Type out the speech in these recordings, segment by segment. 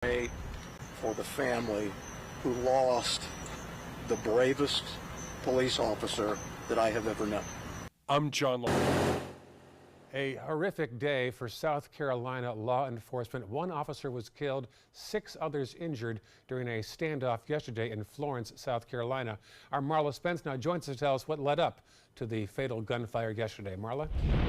Pray for the family who lost the bravest police officer that I have ever known. I'm John. A horrific day for South Carolina law enforcement. One officer was killed, 6 others injured during a standoff yesterday in Florence, South Carolina. Our Marla Spence now joins us to tell us what led up to the fatal gunfire yesterday. Marla?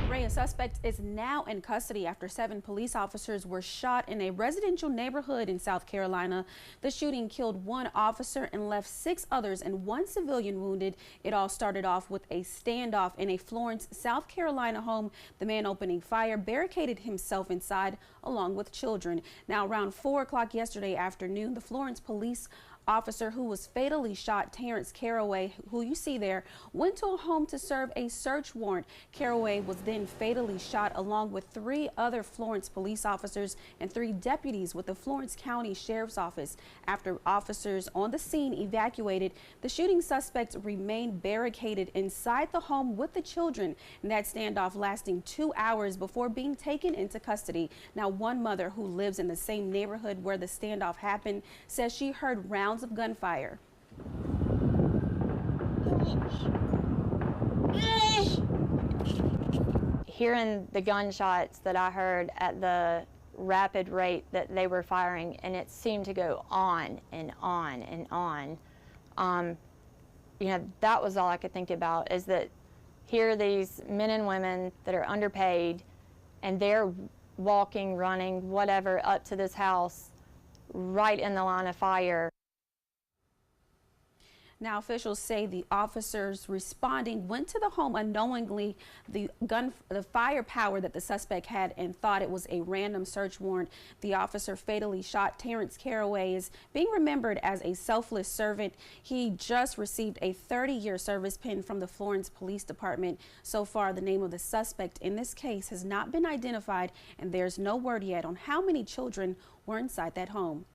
Ray, a suspect is now in custody after 7 police officers were shot in a residential neighborhood in South Carolina. The shooting killed 1 officer and left 6 others and 1 civilian wounded. It all started off with a standoff in a Florence, South Carolina home. The man opening fire barricaded himself inside along with children. Now, around 4 o'clock yesterday afternoon, the Florence police officer who was fatally shot, Terrence Caraway, who you see there, went to a home to serve a search warrant. Caraway was then fatally shot along with 3 other Florence police officers and 3 deputies with the Florence County Sheriff's Office. After officers on the scene evacuated, the shooting suspects remained barricaded inside the home with the children, and that standoff lasting 2 hours before being taken into custody. Now, one mother who lives in the same neighborhood where the standoff happened says she heard rounds of gunfire. Hearing the gunshots that I heard at the rapid rate that they were firing, and it seemed to go on and on and on. You know, that was all I could think about, is that here are these men and women that are underpaid, and they're walking, running, whatever, up to this house right in the line of fire. Now, officials say the officers responding went to the home unknowingly. The firepower that the suspect had and thought it was a random search warrant. The officer fatally shot Terrence Caraway is being remembered as a selfless servant. He just received a 30-year service pin from the Florence Police Department. So far, the name of the suspect in this case has not been identified, and there's no word yet on how many children were inside that home.